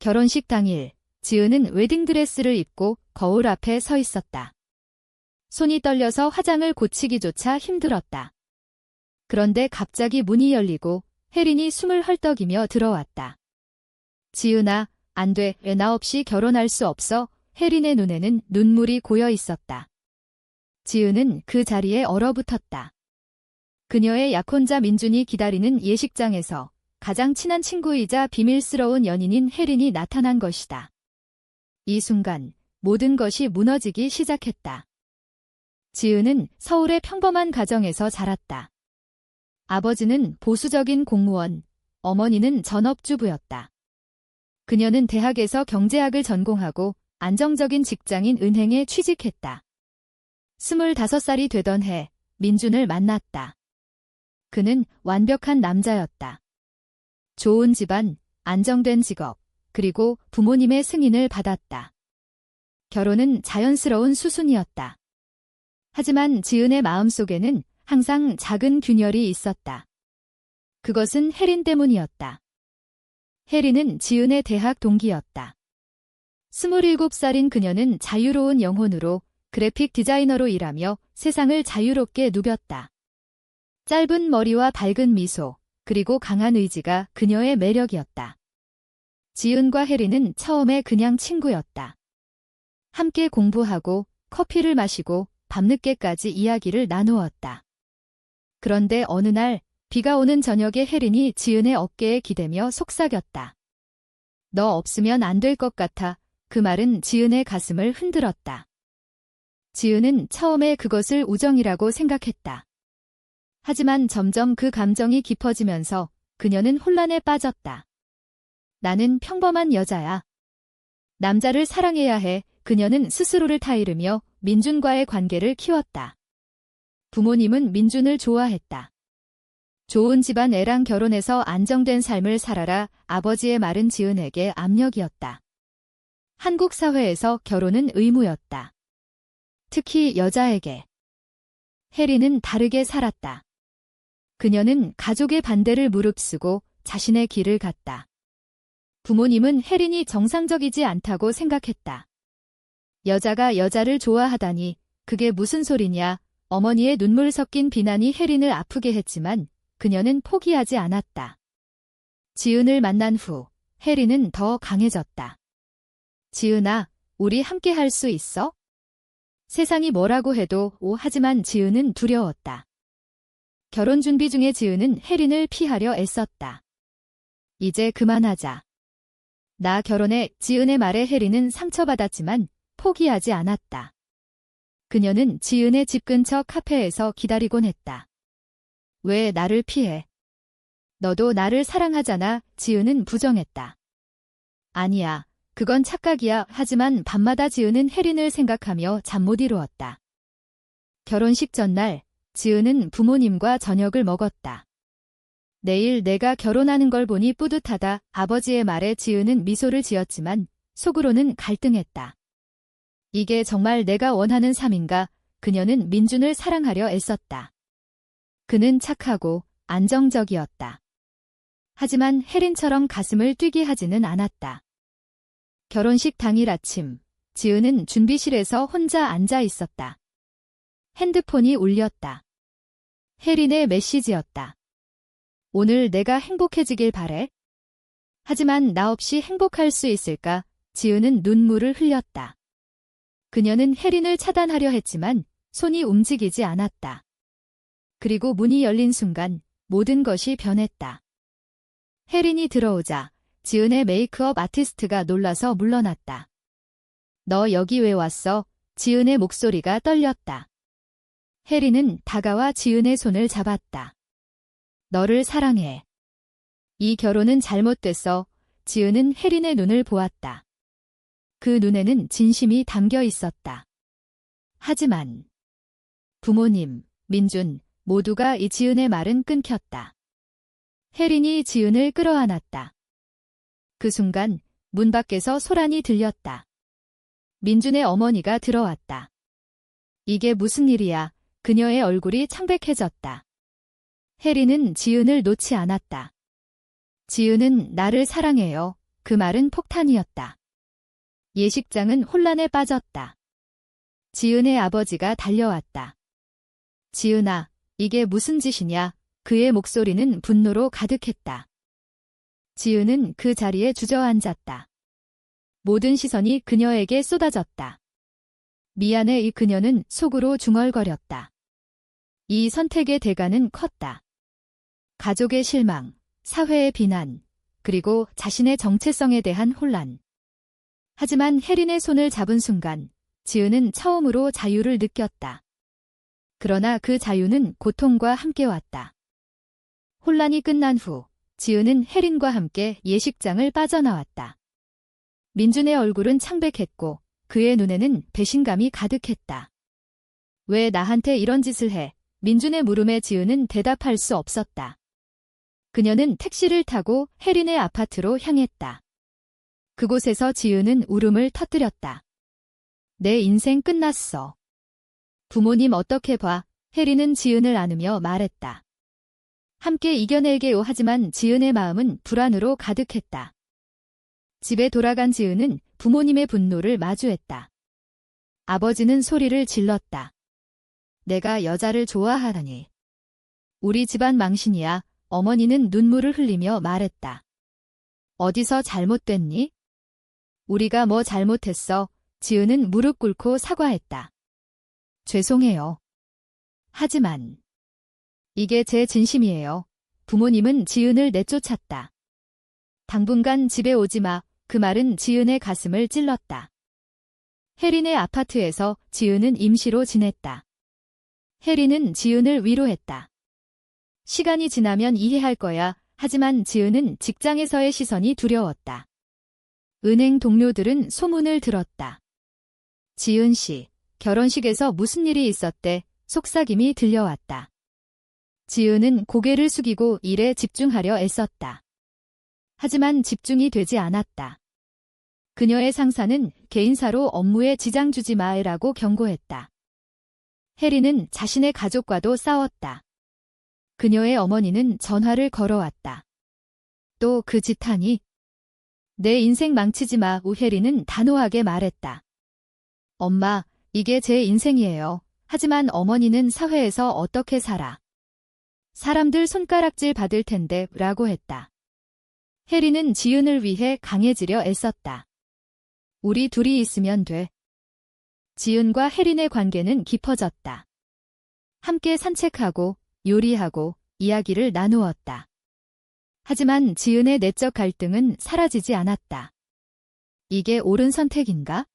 결혼식 당일, 지은은 웨딩드레스를 입고 거울 앞에 서 있었다. 손이 떨려서 화장을 고치기조차 힘들었다. 그런데 갑자기 문이 열리고 혜린이 숨을 헐떡이며 들어왔다. 지은아, 안 돼, 나 없이 결혼할 수 없어. 혜린의 눈에는 눈물이 고여 있었다. 지은은 그 자리에 얼어붙었다. 그녀의 약혼자 민준이 기다리는 예식장에서 가장 친한 친구이자 비밀스러운 연인인 혜린이 나타난 것이다. 이 순간 모든 것이 무너지기 시작했다. 지은은 서울의 평범한 가정에서 자랐다. 아버지는 보수적인 공무원, 어머니는 전업주부였다. 그녀는 대학에서 경제학을 전공하고 안정적인 직장인 은행에 취직했다. 25살이 되던 해 민준을 만났다. 그는 완벽한 남자였다. 좋은 집안, 안정된 직업, 그리고 부모님의 승인을 받았다. 결혼은 자연스러운 수순이었다. 하지만 지은의 마음속에는 항상 작은 균열이 있었다. 그것은 혜린 때문이었다. 혜린은 지은의 대학 동기였다. 27살인 그녀는 자유로운 영혼으로 그래픽 디자이너로 일하며 세상을 자유롭게 누볐다. 짧은 머리와 밝은 미소, 그리고 강한 의지가 그녀의 매력이었다. 지은과 혜린은 처음에 그냥 친구였다. 함께 공부하고 커피를 마시고 밤늦게까지 이야기를 나누었다. 그런데 어느 날 비가 오는 저녁에 혜린이 지은의 어깨에 기대며 속삭였다. 너 없으면 안 될 것 같아. 그 말은 지은의 가슴을 흔들었다. 지은은 처음에 그것을 우정이라고 생각했다. 하지만 점점 그 감정이 깊어지면서 그녀는 혼란에 빠졌다. 나는 평범한 여자야. 남자를 사랑해야 해. 그녀는 스스로를 타이르며 민준과의 관계를 키웠다. 부모님은 민준을 좋아했다. 좋은 집안 애랑 결혼해서 안정된 삶을 살아라. 아버지의 말은 지은에게 압력이었다. 한국 사회에서 결혼은 의무였다. 특히 여자에게. 혜린은 다르게 살았다. 그녀는 가족의 반대를 무릅쓰고 자신의 길을 갔다. 부모님은 혜린이 정상적이지 않다고 생각했다. 여자가 여자를 좋아하다니 그게 무슨 소리냐. 어머니의 눈물 섞인 비난이 혜린을 아프게 했지만 그녀는 포기하지 않았다. 지은을 만난 후 혜린은 더 강해졌다. 지은아, 우리 함께 할 수 있어? 세상이 뭐라고 해도 하지만 지은은 두려웠다. 결혼 준비 중에 지은은 혜린을 피하려 애썼다. 이제 그만하자. 나 결혼해. 지은의 말에 혜린은 상처받았지만 포기하지 않았다. 그녀는 지은의 집 근처 카페에서 기다리곤 했다. 왜 나를 피해? 너도 나를 사랑하잖아. 지은은 부정했다. 아니야. 그건 착각이야. 하지만 밤마다 지은은 혜린을 생각하며 잠 못 이루었다. 결혼식 전날, 지은은 부모님과 저녁을 먹었다. 내일 내가 결혼하는 걸 보니 뿌듯하다. 아버지의 말에 지은은 미소를 지었지만 속으로는 갈등했다. 이게 정말 내가 원하는 삶인가? 그녀는 민준을 사랑하려 애썼다. 그는 착하고 안정적이었다. 하지만 혜린처럼 가슴을 뛰게 하지는 않았다. 결혼식 당일 아침, 지은은 준비실에서 혼자 앉아 있었다. 핸드폰이 울렸다. 혜린의 메시지였다. 오늘 내가 행복해지길 바래. 하지만 나 없이 행복할 수 있을까? 지은은 눈물을 흘렸다. 그녀는 혜린을 차단하려 했지만 손이 움직이지 않았다. 그리고 문이 열린 순간 모든 것이 변했다. 혜린이 들어오자 지은의 메이크업 아티스트가 놀라서 물러났다. 너 여기 왜 왔어? 지은의 목소리가 떨렸다. 혜린은 다가와 지은의 손을 잡았다. 너를 사랑해. 이 결혼은 잘못됐어. 지은은 혜린의 눈을 보았다. 그 눈에는 진심이 담겨 있었다. 하지만 부모님, 민준, 모두가 이 지은의 말은 끊겼다. 혜린이 지은을 끌어안았다. 그 순간 문 밖에서 소란이 들렸다. 민준의 어머니가 들어왔다. 이게 무슨 일이야? 그녀의 얼굴이 창백해졌다. 혜린은 지은을 놓지 않았다. 지은은 나를 사랑해요. 그 말은 폭탄이었다. 예식장은 혼란에 빠졌다. 지은의 아버지가 달려왔다. 지은아, 이게 무슨 짓이냐? 그의 목소리는 분노로 가득했다. 지은은 그 자리에 주저앉았다. 모든 시선이 그녀에게 쏟아졌다. 미안해. 이 그녀는 속으로 중얼거렸다. 이 선택의 대가는 컸다. 가족의 실망, 사회의 비난, 그리고 자신의 정체성에 대한 혼란. 하지만 혜린의 손을 잡은 순간 지은은 처음으로 자유를 느꼈다. 그러나 그 자유는 고통과 함께 왔다. 혼란이 끝난 후 지은은 혜린과 함께 예식장을 빠져나왔다. 민준의 얼굴은 창백했고 그의 눈에는 배신감이 가득했다. 왜 나한테 이런 짓을 해? 민준의 물음에 지은은 대답할 수 없었다. 그녀는 택시를 타고 혜린의 아파트로 향했다. 그곳에서 지은은 울음을 터뜨렸다. 내 인생 끝났어. 부모님 어떻게 봐? 혜린은 지은을 안으며 말했다. 함께 이겨낼게요. 하지만 지은의 마음은 불안으로 가득했다. 집에 돌아간 지은은 부모님의 분노를 마주했다. 아버지는 소리를 질렀다. 내가 여자를 좋아하다니. 우리 집안 망신이야. 어머니는 눈물을 흘리며 말했다. 어디서 잘못됐니? 우리가 뭐 잘못했어? 지은은 무릎 꿇고 사과했다. 죄송해요. 하지만 이게 제 진심이에요. 부모님은 지은을 내쫓았다. 당분간 집에 오지 마. 그 말은 지은의 가슴을 찔렀다. 혜린의 아파트에서 지은은 임시로 지냈다. 혜린은 지은을 위로했다. 시간이 지나면 이해할 거야. 하지만 지은은 직장에서의 시선이 두려웠다. 은행 동료들은 소문을 들었다. 지은 씨, 결혼식에서 무슨 일이 있었대? 속삭임이 들려왔다. 지은은 고개를 숙이고 일에 집중하려 애썼다. 하지만 집중이 되지 않았다. 그녀의 상사는 개인사로 업무에 지장 주지 마라고 경고했다. 혜린은 자신의 가족과도 싸웠다. 그녀의 어머니는 전화를 걸어왔다. 또 그 짓 하니? 내 인생 망치지 마. 우혜린은 단호하게 말했다. 엄마, 이게 제 인생이에요. 하지만 어머니는 사회에서 어떻게 살아? 사람들 손가락질 받을 텐데 라고 했다. 혜린은 지은을 위해 강해지려 애썼다. 우리 둘이 있으면 돼. 지은과 혜린의 관계는 깊어졌다. 함께 산책하고 요리하고 이야기를 나누었다. 하지만 지은의 내적 갈등은 사라지지 않았다. 이게 옳은 선택인가?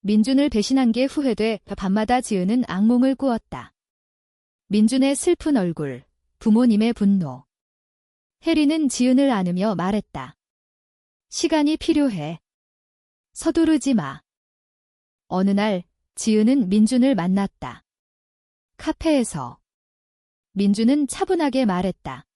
민준을 배신한 게 후회돼. 밤마다 지은은 악몽을 꾸었다. 민준의 슬픈 얼굴, 부모님의 분노. 혜린은 지은을 안으며 말했다. 시간이 필요해. 서두르지 마. 어느 날 지은은 민준을 만났다. 카페에서. 민준은 차분하게 말했다.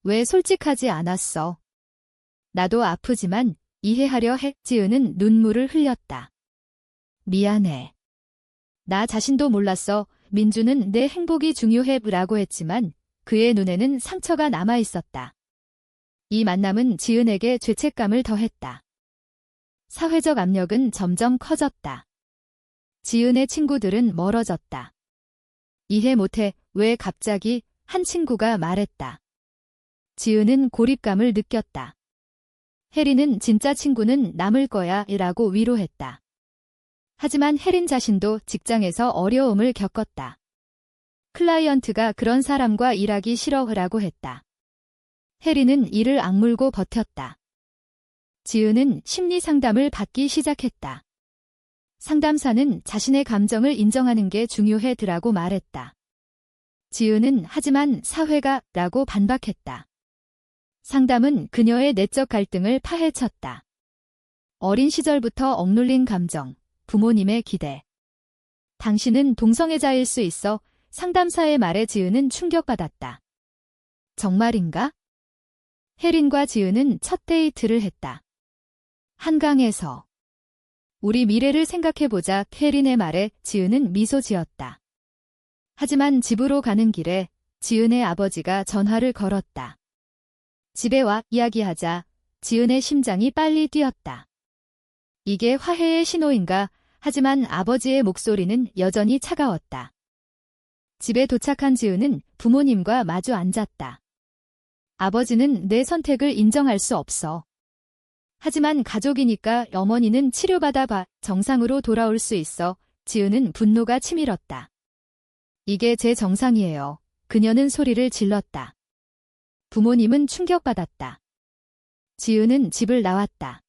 왜 솔직하지 않았어? 나도 아프지만 이해하려 해. 지은은 눈물을 흘렸다. 미안해. 나 자신도 몰랐어. 민준은 내 행복이 중요해 라고 했지만 그의 눈에는 상처가 남아 있었다. 이 만남은 지은에게 죄책감을 더했다. 사회적 압력은 점점 커졌다. 지은의 친구들은 멀어졌다. 이해 못해. 왜 갑자기? 한 친구가 말했다. 지은은 고립감을 느꼈다. 혜린은 진짜 친구는 남을 거야 라고 위로했다. 하지만 혜린 자신도 직장에서 어려움을 겪었다. 클라이언트가 그런 사람과 일하기 싫어라고 했다. 혜린은 이를 악물고 버텼다. 지은은 심리 상담을 받기 시작했다. 상담사는 자신의 감정을 인정하는 게 중요해라고 말했다. 지은은 하지만 사회가 라고 반박했다. 상담은 그녀의 내적 갈등을 파헤쳤다. 어린 시절부터 억눌린 감정, 부모님의 기대. 당신은 동성애자일 수 있어. 상담사의 말에 지은은 충격받았다. 정말인가? 혜린과 지은은 첫 데이트를 했다. 한강에서. 우리 미래를 생각해보자. 혜린의 말에 지은은 미소 지었다. 하지만 집으로 가는 길에 지은의 아버지가 전화를 걸었다. 집에 와 이야기하자. 지은의 심장이 빨리 뛰었다. 이게 화해의 신호인가? 하지만 아버지의 목소리는 여전히 차가웠다. 집에 도착한 지은은 부모님과 마주 앉았다. 아버지는 내 선택을 인정할 수 없어. 하지만 가족이니까 어머니는 치료받아 봐. 정상으로 돌아올 수 있어. 지은은 분노가 치밀었다. 이게 제 정상이에요. 그녀는 소리를 질렀다. 부모님은 충격받았다. 지은은 집을 나왔다.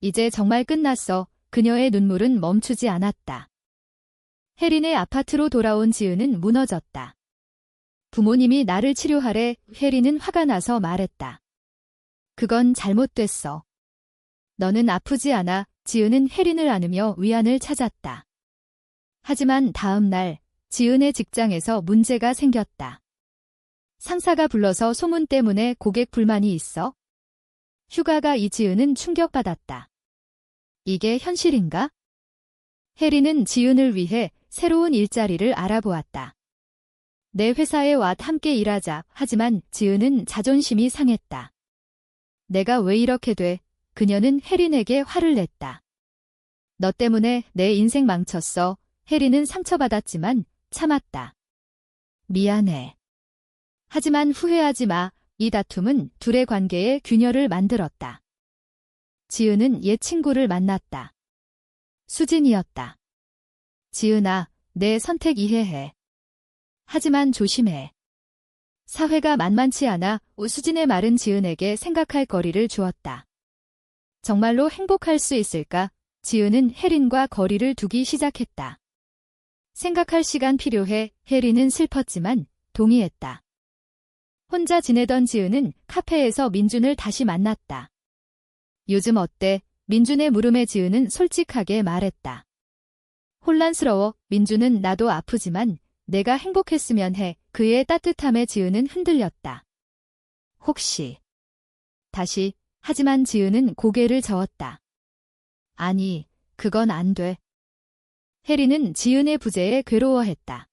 이제 정말 끝났어. 그녀의 눈물은 멈추지 않았다. 혜린의 아파트로 돌아온 지은은 무너졌다. 부모님이 나를 치료하래. 혜린은 화가 나서 말했다. 그건 잘못됐어. 너는 아프지 않아. 지은은 혜린을 안으며 위안을 찾았다. 하지만 다음 날 지은의 직장에서 문제가 생겼다. 상사가 불러서 소문 때문에 고객 불만이 있어? 휴가가 이지은은 충격받았다. 이게 현실인가? 혜린은 지은을 위해 새로운 일자리를 알아보았다. 내 회사에 와 함께 일하자. 하지만 지은은 자존심이 상했다. 내가 왜 이렇게 돼? 그녀는 혜린에게 화를 냈다. 너 때문에 내 인생 망쳤어. 혜린은 상처받았지만 참았다. 미안해. 하지만 후회하지 마. 이 다툼은 둘의 관계에 균열을 만들었다. 지은은 옛 친구를 만났다. 수진이었다. 지은아, 내 선택 이해해. 하지만 조심해. 사회가 만만치 않아. 수진의 말은 지은에게 생각할 거리를 주었다. 정말로 행복할 수 있을까? 지은은 혜린과 거리를 두기 시작했다. 생각할 시간 필요해. 혜린은 슬펐지만 동의했다. 혼자 지내던 지은은 카페에서 민준을 다시 만났다. 요즘 어때? 민준의 물음에 지은은 솔직하게 말했다. 혼란스러워. 민준은 나도 아프지만 내가 행복했으면 해. 그의 따뜻함에 지은은 흔들렸다. 혹시. 다시. 하지만 지은은 고개를 저었다. 아니, 그건 안 돼. 혜린은 지은의 부재에 괴로워했다.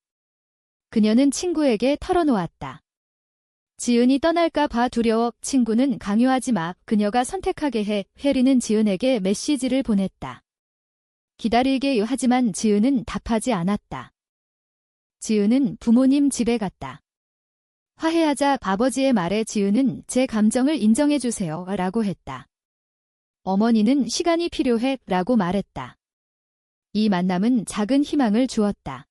그녀는 친구에게 털어놓았다. 지은이 떠날까 봐 두려워. 친구는 강요하지 마. 그녀가 선택하게 해. 혜린은 지은에게 메시지를 보냈다. 기다리게 하지만 지은은 답하지 않았다. 지은은 부모님 집에 갔다. 화해하자. 아버지의 말에 지은은 제 감정을 인정해주세요. 라고 했다. 어머니는 시간이 필요해. 라고 말했다. 이 만남은 작은 희망을 주었다.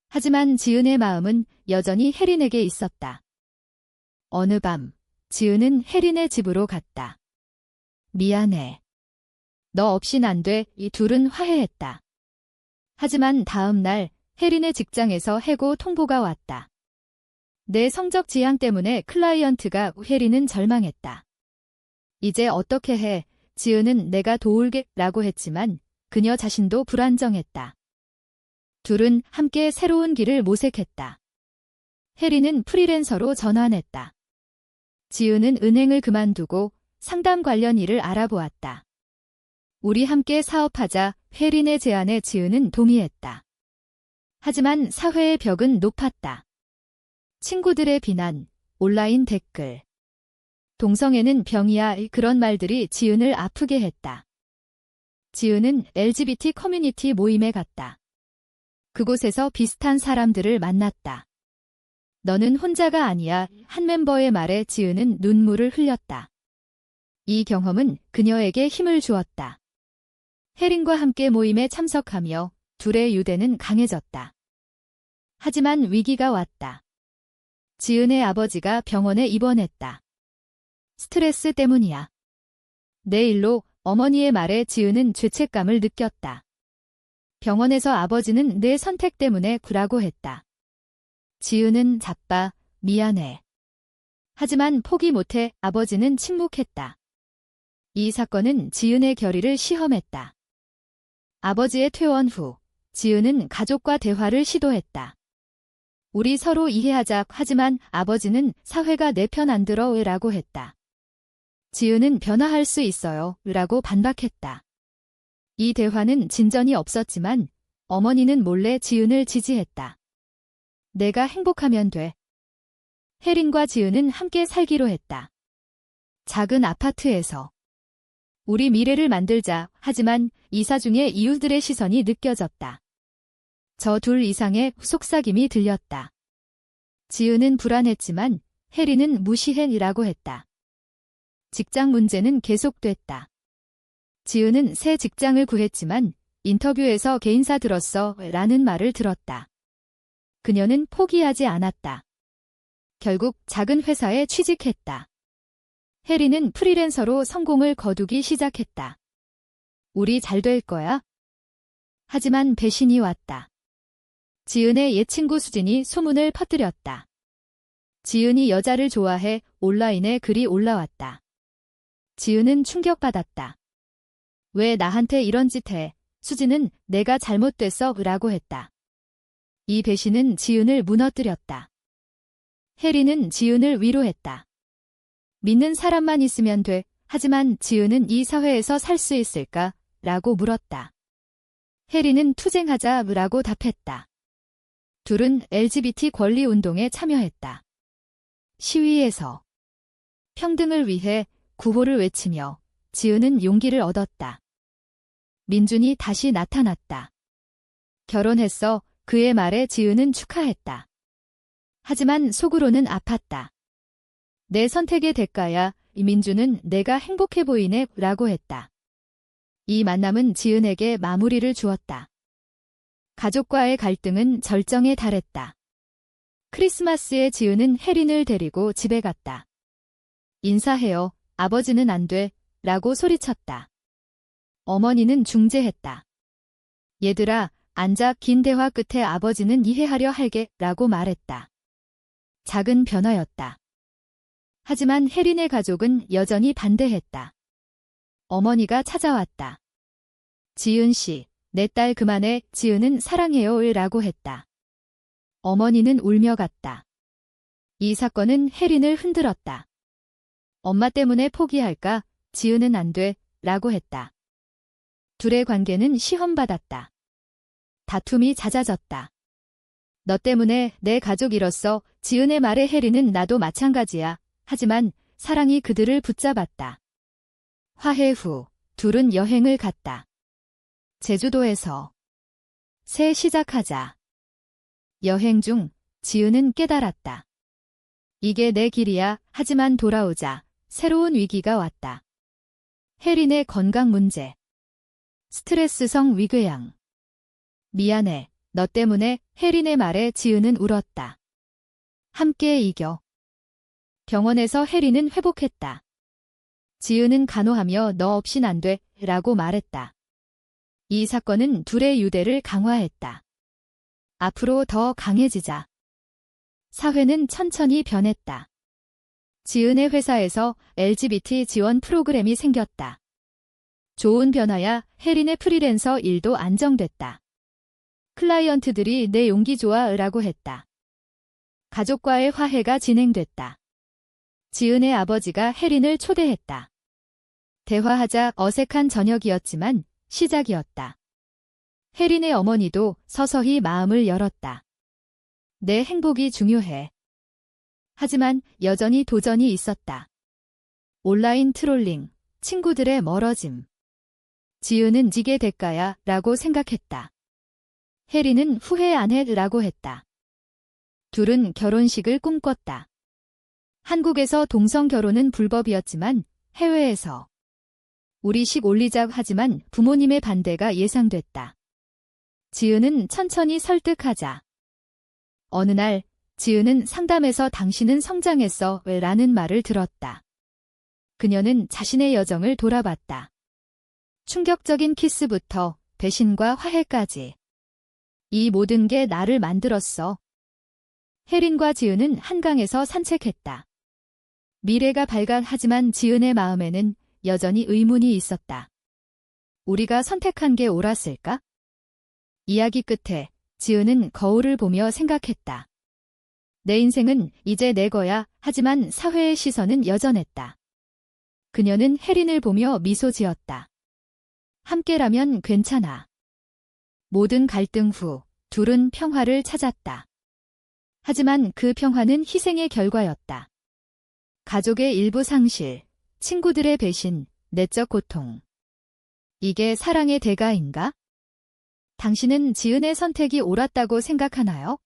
하지만 지은의 마음은 여전히 혜린에게 있었다. 어느 밤, 지은은 혜린의 집으로 갔다. 미안해. 너 없인 안 돼. 이 둘은 화해했다. 하지만 다음 날 혜린의 직장에서 해고 통보가 왔다. 내 성적 지향 때문에 클라이언트가 혜린은 절망했다. 이제 어떻게 해? 지은은 내가 도울게 라고 했지만 그녀 자신도 불안정했다. 둘은 함께 새로운 길을 모색했다. 혜린은 프리랜서로 전환했다. 지은은 은행을 그만두고 상담 관련 일을 알아보았다. 우리 함께 사업하자. 혜린의 제안에 지은은 동의했다. 하지만 사회의 벽은 높았다. 친구들의 비난, 온라인 댓글. 동성애는 병이야. 그런 말들이 지은을 아프게 했다. 지은은 LGBT 커뮤니티 모임에 갔다. 그곳에서 비슷한 사람들을 만났다. 너는 혼자가 아니야. 한 멤버의 말에 지은은 눈물을 흘렸다. 이 경험은 그녀에게 힘을 주었다. 혜린과 함께 모임에 참석하며 둘의 유대는 강해졌다. 하지만 위기가 왔다. 지은의 아버지가 병원에 입원했다. 스트레스 때문이야. 내일로 어머니의 말에 지은은 죄책감을 느꼈다. 병원에서 아버지는 내 선택 때문에 구라고 했다. 지은은 자빠, 미안해. 하지만 포기 못해. 아버지는 침묵했다. 이 사건은 지은의 결의를 시험했다. 아버지의 퇴원 후, 지은은 가족과 대화를 시도했다. 우리 서로 이해하자. 하지만 아버지는 사회가 내 편 안 들어 왜라고 했다. 지은은 변화할 수 있어요. 라고 반박했다. 이 대화는 진전이 없었지만 어머니는 몰래 지은을 지지했다. 내가 행복하면 돼. 혜린과 지은은 함께 살기로 했다. 작은 아파트에서 우리 미래를 만들자. 하지만 이사 중에 이웃들의 시선이 느껴졌다. 저 둘 이상의 속삭임이 들렸다. 지은은 불안했지만 해리는 무시해라고 했다. 직장 문제는 계속됐다. 지은은 새 직장을 구했지만 인터뷰에서 개인사 들었어 라는 말을 들었다. 그녀는 포기하지 않았다. 결국 작은 회사에 취직했다. 해리는 프리랜서로 성공을 거두기 시작했다. 우리 잘 될 거야? 하지만 배신이 왔다. 지은의 옛 친구 수진이 소문을 퍼뜨렸다. 지은이 여자를 좋아해 온라인에 글이 올라왔다. 지은은 충격받았다. 왜 나한테 이런 짓 해? 수진은 내가 잘못됐어 라고 했다. 이 배신은 지은을 무너뜨렸다. 해리는 지은을 위로했다. 믿는 사람만 있으면 돼. 하지만 지은은 이 사회에서 살 수 있을까? 라고 물었다. 해리는 투쟁하자 라고 답했다. 둘은 LGBT 권리 운동에 참여했다. 시위에서 평등을 위해 구호를 외치며 지은은 용기를 얻었다. 민준이 다시 나타났다. 결혼했어. 그의 말에 지은은 축하했다. 하지만 속으로는 아팠다. 내 선택의 대가야. 민준은 내가 행복해 보이네 라고 했다. 이 만남은 지은에게 마무리를 주었다. 가족과의 갈등은 절정에 달했다. 크리스마스에 지은은 해린을 데리고 집에 갔다. 인사해요. 아버지는 안 돼. 라고 소리쳤다. 어머니는 중재했다. 얘들아, 앉아. 긴 대화 끝에 아버지는 이해하려 할게 라고 말했다. 작은 변화였다. 하지만 해린의 가족은 여전히 반대했다. 어머니가 찾아왔다. 지은 씨, 내 딸 그만해. 지은은 사랑해요 라고 했다. 어머니는 울며 갔다. 이 사건은 해린을 흔들었다. 엄마 때문에 포기할까? 지은은 안 돼. 라고 했다. 둘의 관계는 시험받았다. 다툼이 잦아졌다. 너 때문에 내 가족 잃었어. 지은의 말에 해리는 나도 마찬가지야. 하지만 사랑이 그들을 붙잡았다. 화해 후 둘은 여행을 갔다. 제주도에서 새 시작하자. 여행 중 지은은 깨달았다. 이게 내 길이야. 하지만 돌아오자 새로운 위기가 왔다. 해린의 건강 문제. 스트레스성 위궤양. 미안해. 너 때문에. 해린의 말에 지은은 울었다. 함께 이겨. 병원에서 해린은 회복했다. 지은은 간호하며 너 없인 안 돼. 라고 말했다. 이 사건은 둘의 유대를 강화했다. 앞으로 더 강해지자. 사회는 천천히 변했다. 지은의 회사에서 LGBT 지원 프로그램이 생겼다. 좋은 변화야. 해린의 프리랜서 일도 안정됐다. 클라이언트들이 내 용기 좋아 라고 했다. 가족과의 화해가 진행됐다. 지은의 아버지가 해린을 초대했다. 대화하자. 어색한 저녁이었지만 시작이었다. 해린의 어머니도 서서히 마음을 열었다. 내 행복이 중요해. 하지만 여전히 도전이 있었다. 온라인 트롤링, 친구들의 멀어짐. 지은은 지게 대가야 라고 생각했다. 해린은 후회 안 해 라고 했다. 둘은 결혼식을 꿈꿨다. 한국에서 동성 결혼은 불법이었지만 해외에서 우리식 올리자 하지만 부모님의 반대가 예상됐다. 지은은 천천히 설득하자. 어느 날 지은은 상담에서 당신은 성장했어 라는 말을 들었다. 그녀는 자신의 여정을 돌아봤다. 충격적인 키스부터 배신과 화해까지. 이 모든 게 나를 만들었어. 해린과 지은은 한강에서 산책했다. 미래가 밝아하지만 지은의 마음에는 여전히 의문이 있었다. 우리가 선택한 게 옳았을까? 이야기 끝에 지은은 거울을 보며 생각했다. 내 인생은 이제 내 거야. 하지만 사회의 시선은 여전했다. 그녀는 해린을 보며 미소 지었다. 함께라면 괜찮아. 모든 갈등 후 둘은 평화를 찾았다. 하지만 그 평화는 희생의 결과였다. 가족의 일부 상실, 친구들의 배신, 내적 고통. 이게 사랑의 대가인가? 당신은 지은의 선택이 옳았다고 생각하나요?